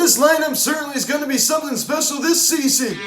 This lineup certainly is going to be something special this season.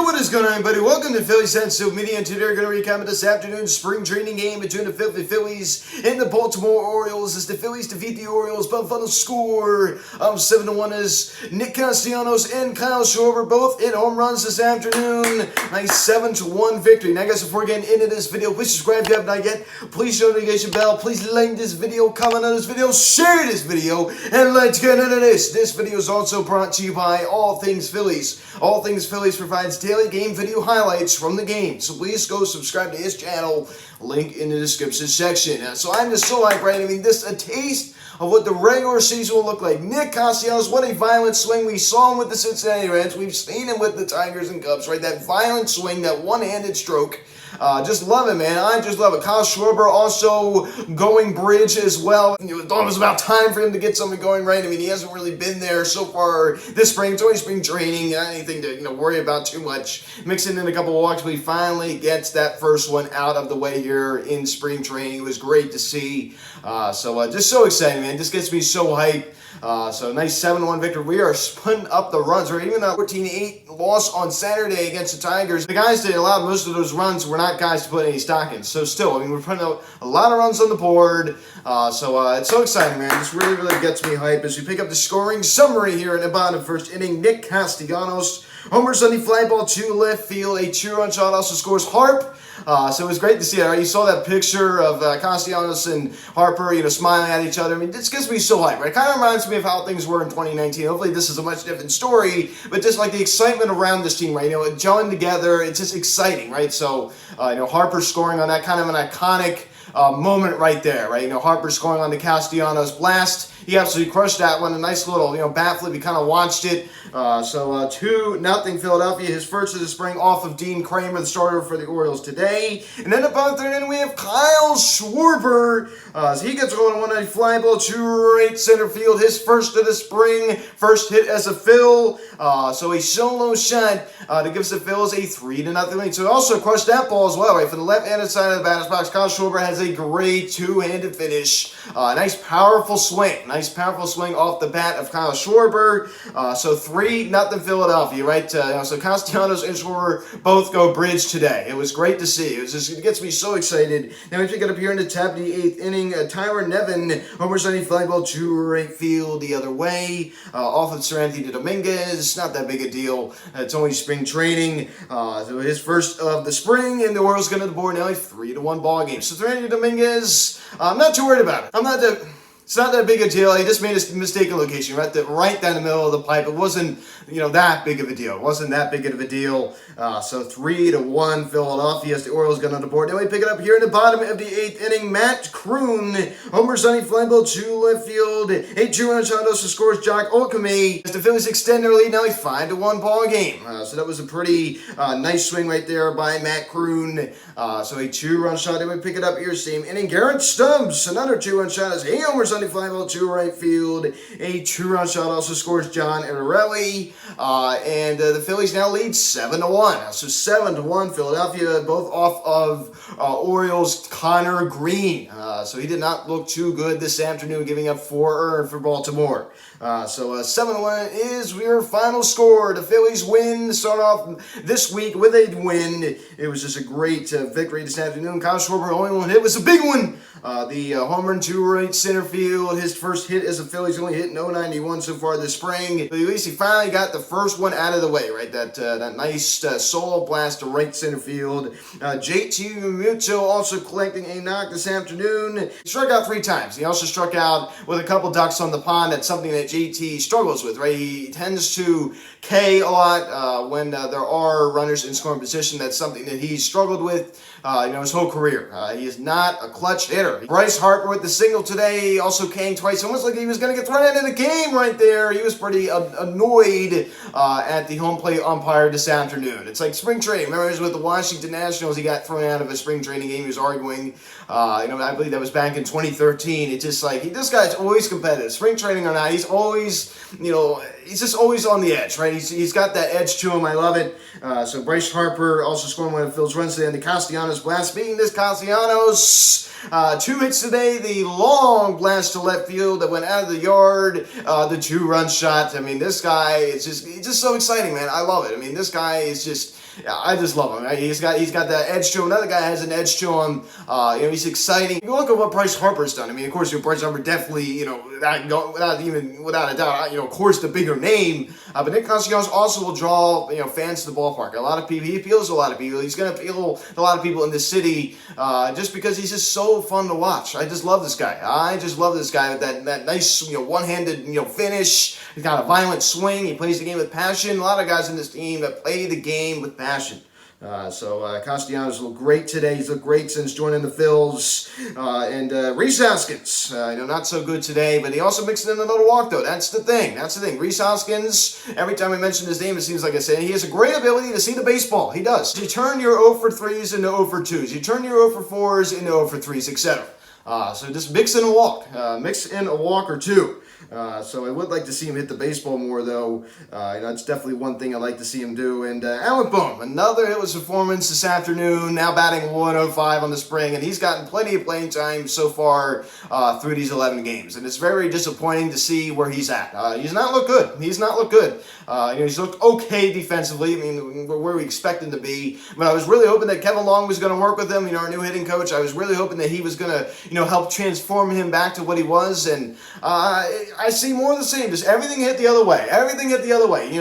What is going on, everybody? Welcome to Phillies Sensitive Media, and today we're going to recap this afternoon's spring training game between the Phillies and the Baltimore Orioles as the Phillies defeat the Orioles by a final score of 7-1 as Nick Castellanos and Kyle Schwarber both hit home runs this afternoon. Nice 7-1 victory. Now, guys, before getting into this video, please subscribe if you have not yet. Please show the notification bell. Please like this video, comment on this video, share this video, and let's get into this. This video is also brought to you by All Things Phillies. All Things Phillies provides daily game video highlights from the game, so please go subscribe to his channel, link in the description section. So I'm just so hyped, right? I mean, this a taste of what the regular season will look like. Nick Castellanos, what a violent swing. We saw him with the Cincinnati Reds. We've seen him with the Tigers and Cubs, right? That violent swing, that one-handed stroke. Just love it, man. I just love it. Kyle Schwarber also going bridge as well. It was almost about time for him to get something going, right? I mean, he hasn't really been there so far this spring. It's only spring training. Not anything to worry about too much. Mixing in a couple of walks, but he finally gets that first one out of the way here in spring training. It was great to see. Just so exciting, man. This gets me so hyped. So nice 7-1 victory. We are putting up the runs. Right? Even that 14-8 loss on Saturday against the Tigers, the guys that allowed most of those runs were not guys to put any stock in. So still, I mean, we're putting out a lot of runs on the board. It's so exciting, man. This really gets me hyped as we pick up the scoring summary here in the bottom of the first inning. Nick Castellanos, homer Sunday fly ball to left field. A two-run shot also scores Harp. So it was great to see it. Right? You saw that picture of Castellanos and Harper, smiling at each other. I mean, this gets me so hyped, right? It kind of reminds me of how things were in 2019. Hopefully this is a much different story, but just like the excitement around this team, right? Gelling together, it's just exciting, right? So, Harper scoring on that kind of an iconic moment right there, right? Harper scoring on the Castellanos blast. He absolutely crushed that one. A nice little, bat flip. He kind of watched it. 2-0 Philadelphia. His first of the spring off of Dean Kramer, the starter for the Orioles today. And then about third inning, we have Kyle Schwarber. So he gets going on 190 fly ball to right center field. His first of the spring. First hit as a Phil. So a solo shot to give the Phils a 3-0 lead. So he also crushed that ball as well, right? From the left-handed side of the batter's box, Kyle Schwarber has a great two-handed finish. Nice powerful swing. Nice powerful swing off the bat of Kyle Schwarber. So 3-0 Philadelphia, right? So Castellanos and Schwarber both go bridge today. It was great to see. It gets me so excited. Now we pick it up here in the top of the 8th inning. Tyler Nevin, homer Sunday fly ball to right field the other way. Off of Serenity to Dominguez. Not that big a deal. It's only spring training. So his first of the spring, and the Orioles going to the board now a 3-1 ball game. So Serenity Dominguez, I'm not too worried about it. It's not that big a deal. He just made a mistaken location, right down the middle of the pipe. It wasn't, that big of a deal. It wasn't that big of a deal. So 3-1 Philadelphia as the Orioles got on the board. Now we pick it up here in the bottom of the 8th inning. Matt Kroon, homer Sunday fly ball to left field. A two-run shot also scores Jock Okame as the Phillies extend their lead now a 5-1 ball game. So that was a pretty nice swing right there by Matt Kroon. So a two-run shot. Then we pick it up here, same inning. Garrett Stubbs, another two-run shot as a homer Sunday fly ball to right field. A two-run shot also scores John Irarelli. And the Phillies now lead 7-1. So 7-1 Philadelphia, both off of Orioles Connor Green. So he did not look too good this afternoon, giving up 4 earned for Baltimore. 7-1 is your final score. The Phillies win. Start off this week with a win. It was just a great victory this afternoon. Kyle Schwarber, the only one hit was a big one. The home run to right center field. His first hit as a Phillies, only hit 91 so far this spring. But at least he finally got the first one out of the way, right? That nice solo blast to right center field. JT Realmuto also collecting a knock this afternoon. He struck out 3 times. He also struck out with a couple ducks on the pond. That's something that JT struggles with, right? He tends to K a lot when there are runners in scoring position. That's something that he's struggled with his whole career. He is not a clutch hitter. Bryce Harper with the single today, also K'ing twice. Almost like he was going to get thrown out of the game right there. He was pretty annoyed at the home plate umpire this afternoon. It's like spring training. Remember, he was with the Washington Nationals. He got thrown out of a spring training game. He was arguing. I believe that was back in 2013. It's just like, this guy's always competitive. Spring training or not, he's always always, he's just always on the edge, right? He's got that edge to him. I love it. So Bryce Harper also scoring one of Phil's runs today, and the Castellanos blast. Speaking of this, Castellanos, 2 hits today. The long blast to left field that went out of the yard. The 2-run shot. I mean, this guy is he's just so exciting, man. I love it. I mean, this guy is just. Yeah, I just love him. Right? He's got that edge to him. Another guy has an edge to him. He's exciting. You look at what Bryce Harper's done. I mean, of course, Bryce Harper definitely, without a doubt, of course, the bigger name. But Nick Castellanos also will draw, fans to the ballpark. A lot of people. He appeals to a lot of people. He's going to appeal to a lot of people in this city, just because he's just so fun to watch. I just love this guy. I just love this guy with that nice, one-handed, finish. He's got a violent swing. He plays the game with passion. A lot of guys in this team that play the game with passion. Castellanos looked great today. He's looked great since joining the Phils. And Rhys Hoskins, not so good today, but he also mixed in another walk, though. That's the thing. Rhys Hoskins, every time I mention his name, it seems like I say, he has a great ability to see the baseball. He does. You turn your 0 for 3s into 0 for 2s. You turn your 0 for 4s into 0 for 3s, etc. So just mix in a walk. Mix in a walk or two. So I would like to see him hit the baseball more, though. It's definitely one thing I'd like to see him do. And Alec Bohm, another hitless performance this afternoon, now batting 105 on the spring, and he's gotten plenty of playing time so far through these 11 games. And it's very disappointing to see where he's at. He's not looked good. He's looked okay defensively. I mean, where we expect him to be. But I was really hoping that Kevin Long was going to work with him, our new hitting coach. I was really hoping that he was going to, help transform him back to what he was. And I see more of the same. Just everything hit the other way.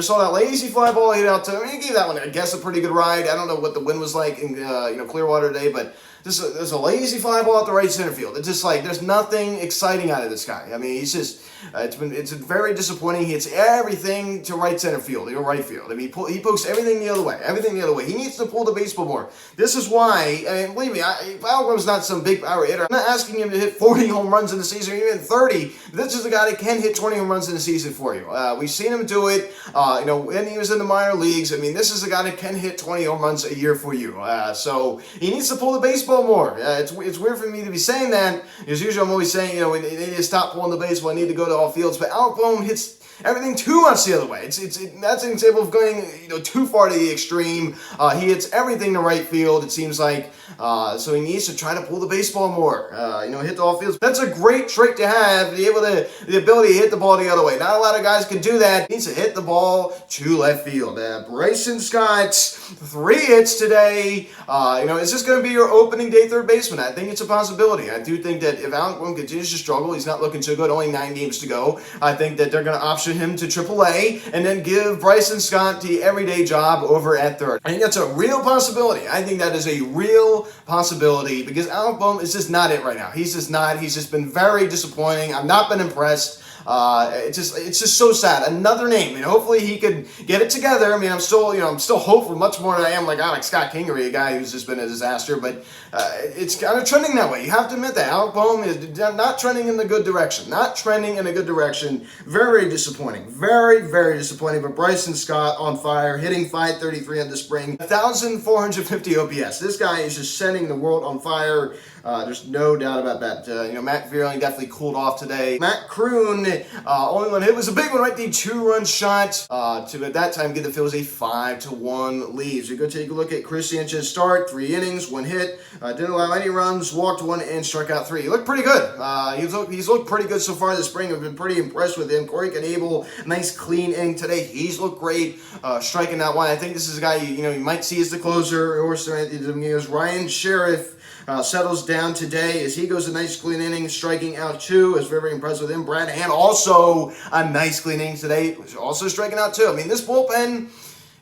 Saw that lazy fly ball hit out to him. He gave that one, I guess, a pretty good ride. I don't know what the wind was like in Clearwater today, but there's a lazy fly ball at the right center field. It's just like there's nothing exciting out of this guy. I mean, he's just it's very disappointing. He hits everything to right center field, right field. I mean, he pokes everything the other way. He needs to pull the baseball more. This is why, and believe me, Alec Bohm's not some big power hitter. I'm not asking him to hit 40 home runs in the season, or even 30. This is a guy that can hit 20 home runs in the season for you. We've seen him do it. When he was in the minor leagues. I mean, this is a guy that can hit 20 home runs a year for you. So he needs to pull the baseball more. It's weird for me to be saying that, because usually I'm always saying, they need to stop pulling the baseball. I need to go to all fields. But Alec Bohm hits everything too much the other way. That's an example of going too far to the extreme. He hits everything to right field, it seems like. So he needs to try to pull the baseball more. Hit the all fields. That's a great trait to have, the ability to hit the ball the other way. Not a lot of guys can do that. He needs to hit the ball to left field. Bryson Scott, 3 hits today. Is this going to be your opening day third baseman? I think it's a possibility. I do think that if Alec Bohm continues to struggle, he's not looking so good, only 9 games to go. I think that they're going to option him to AAA and then give Bryson Scott the everyday job over at third. I think that's a real possibility. I think that is a real possibility, because Alec Bohm is just not it right now. He's just not. He's just been very disappointing. I've not been impressed. It's just so sad. Another name, hopefully he could get it together. I mean, I'm still hopeful much more than I am like Scott Kingery, a guy who's just been a disaster. But it's kind of trending that way. You have to admit that Alec Bohm is not trending in the good direction. Very disappointing. Very, very disappointing. But Bryson Scott on fire, hitting .533 in the spring, 1,450 OPS. This guy is just setting the world on fire. There's no doubt about that. Matt Vierling definitely cooled off today. Matt Kroon, only one hit was a big one, right? The 2-run shot to at that time give the Phillies a 5-1 lead. So you go take a look at Chris Sanchez's start, 3 innings, 1 hit, didn't allow any runs, walked 1 and struck out 3. He looked pretty good. He's looked pretty good so far this spring. I've been pretty impressed with him. Corey Knebel, nice clean inning today. He's looked great, striking out 1. I think this is a guy you might see as the closer, or Ryan Sheriff. Settles down today as he goes a nice clean inning, striking out 2. Is very impressed with him. Brad Hand also a nice clean inning today, also striking out 2. I mean, this bullpen,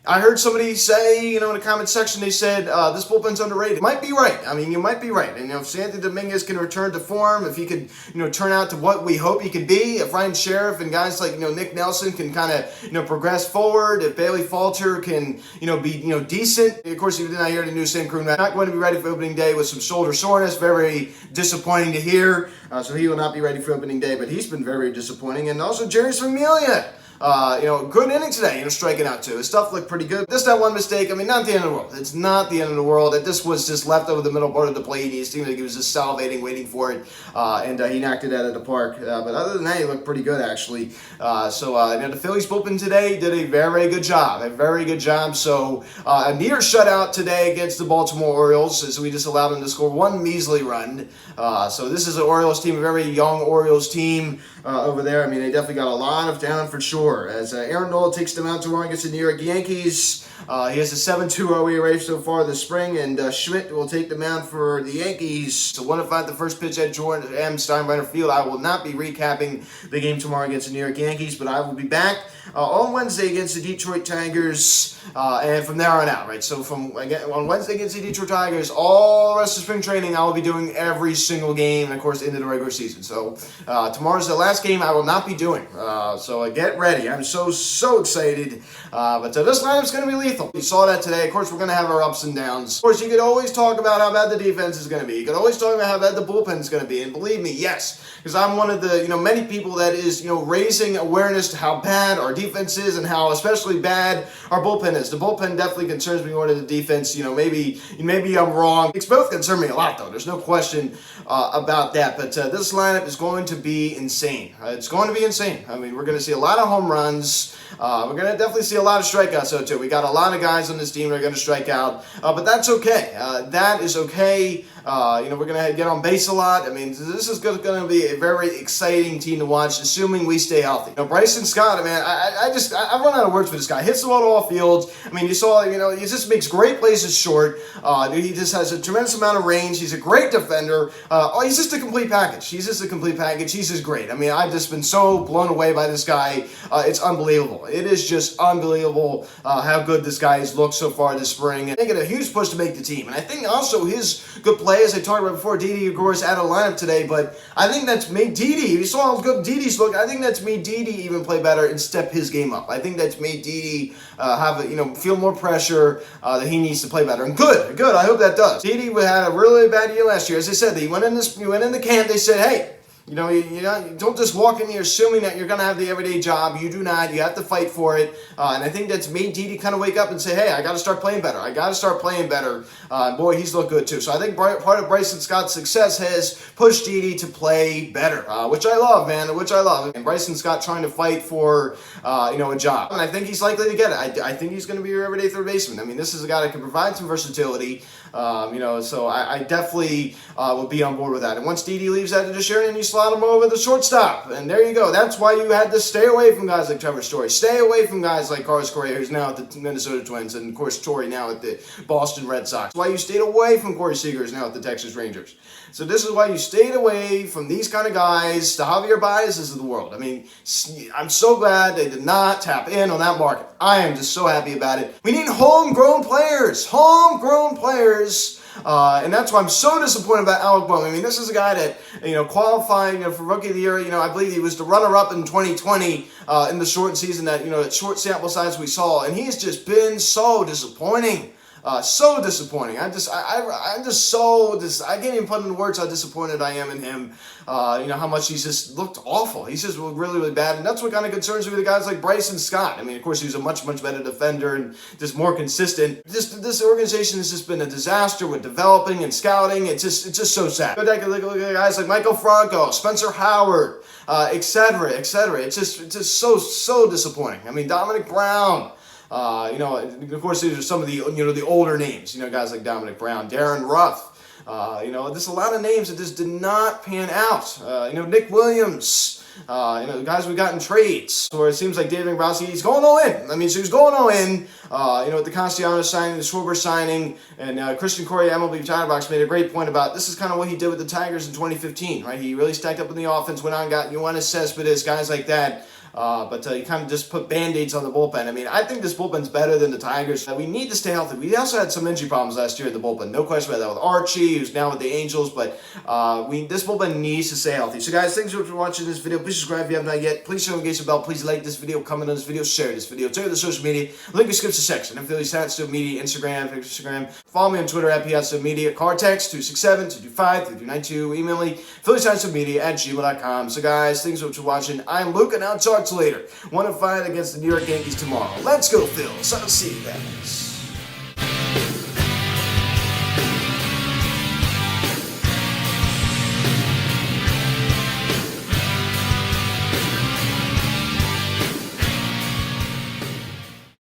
I heard somebody say, in the comment section, they said, this bullpen's underrated. Might be right. I mean, you might be right. And if Sandy Dominguez can return to form, if he could, turn out to what we hope he can be, if Ryan Sheriff and guys like, Nick Nelson can kind of, progress forward, if Bailey Falter can, be, decent. Of course, you did not hear the news, Sam Kroon not going to be ready for opening day with some shoulder soreness. Very disappointing to hear. So he will not be ready for opening day, but he's been very disappointing. And also Jerry Familia. good inning today, striking out too. His stuff looked pretty good. Just that one mistake, I mean, not the end of the world. It's not the end of the world. This was just left over the middle part of the plate. He seemed like he was just salivating, waiting for it, and he knocked it out of the park. But other than that, he looked pretty good, actually. The Phillies bullpen today did a very good job. So a near shutout today against the Baltimore Orioles, so we just allowed them to score one measly run. So this is an Orioles team, a very young Orioles team over there. I mean, they definitely got a lot of talent for sure. As Aaron Nola takes them out tomorrow against the New York Yankees. He has a 7.20 ERA so far this spring, and Schmidt will take the mound for the Yankees. So 1-5 the first pitch at Jordan M. Steinbrenner Field. I will not be recapping the game tomorrow against the New York Yankees, but I will be back on Wednesday against the Detroit Tigers, and from there on out, right? So on Wednesday against the Detroit Tigers, all the rest of spring training, I will be doing every single game, and of course into the regular season. So tomorrow's the last game I will not be doing. So get ready. I'm so excited. But this lineup's going to be lethal. You saw that today. Of course, we're going to have our ups and downs. Of course, you could always talk about how bad the defense is going to be. You could always talk about how bad the bullpen is going to be. And believe me, yes, because I'm one of the many people that is raising awareness to how bad our defense is and how especially bad our bullpen is. The bullpen definitely concerns me more than the defense. Maybe I'm wrong. It's both concern me a lot, though. There's no question about that. But this lineup is going to be insane. It's going to be insane. I mean, we're going to see a lot of home runs. We're going to definitely see a lot of strikeouts, though, too. We got a lot of guys on this team that are going to strike out, but that's okay. That is okay. We're going to get on base a lot. I mean, this is going to be a very exciting team to watch, assuming we stay healthy. Bryson Stott, man, I run out of words for this guy. Hits the ball to all fields. I mean, you saw, he just makes great plays short. He just has a tremendous amount of range. He's a great defender. He's just a complete package. He's just great. I mean, I've just been so blown away by this guy. It's unbelievable. It is just unbelievable how good this guy has looked so far this spring. And making a huge push to make the team. And I think also his good play, as I talked about before, Didi, of course, out of the lineup today, but I think that's made Didi, you saw how good Didi's look, I think that's made Didi even play better and step his game up. I think that's made Didi feel more pressure that he needs to play better. And good, I hope that does. Didi had a really bad year last year. As I said, he went into camp, they said, hey, you don't just walk in here assuming that you're going to have the everyday job. You do not. You have to fight for it. And I think that's made Didi kind of wake up and say, hey, I got to start playing better. Boy, he's looked good too. So I think part of Bryson Scott's success has pushed Didi to play better, which I love, man, And Bryson Scott trying to fight for, a job. And I think he's likely to get it. I think he's going to be your everyday third baseman. I mean, this is a guy that can provide some versatility. So I definitely will be on board with that. And once Didi leaves out of the Sheridan, you slot him over the shortstop. And there you go. That's why you had to stay away from guys like Trevor Story. Stay away from guys like Carlos Correa, who's now at the Minnesota Twins. And, of course, Torrey now at the Boston Red Sox. That's why you stayed away from Corey Seager, who's now at the Texas Rangers. So this is why you stayed away from these kind of guys, the Javier Baez's of the world. I mean, I'm so glad they did not tap in on that market. I am just so happy about it. We need homegrown players. And that's why I'm so disappointed about Alec Bohm. I mean, this is a guy that, qualifying for Rookie of the Year, I believe he was the runner-up in 2020 in the short season that short sample size we saw. And he's just been so disappointing. So disappointing. I can't even put into words how disappointed I am in him. How much he's just looked awful. He's just really bad. And that's what kind of concerns me with guys like Bryson Stott. I mean, of course, he's a much better defender and just more consistent. This organization has just been a disaster with developing and scouting. It's just so sad. Look at guys like Michael Franco, Spencer Howard, etc. It's just so disappointing. I mean, Dominic Brown. Of course, these are some of the, the older names, guys like Dominic Brown, Darren Ruff, there's a lot of names that just did not pan out. Nick Williams, guys we got in trades, where it seems like David Grabowski, he's going all in. I mean, so he's going all in, with the Castellanos signing, the Schwarber signing, and Christian Corey, MLB Chatterbox, made a great point about this is kind of what he did with the Tigers in 2015, right? He really stacked up in the offense, went out and got Yoenis Cespedes, guys like that. But you kind of just put Band-Aids on the bullpen. I mean, I think this bullpen's better than the Tigers. We need to stay healthy. We also had some injury problems last year at the bullpen. No question about that with Archie, who's now with the Angels. But this bullpen needs to stay healthy. So, guys, thanks for watching this video. Please subscribe if you have not yet. Please show engage the bell. Please like this video, comment on this video, share this video. Check out the social media. Link in the description section. Phillies Stats Media, Instagram. Follow me on Twitter at PSMedia. Card text 267-225-3292. Email me, PhilliesStatsMedia@gmail.com. So, guys, thanks for watching. I'm Luke, and I'll talk to you. Bucks later. 1-5 against the New York Yankees tomorrow. Let's go, Phils. I'll see you guys.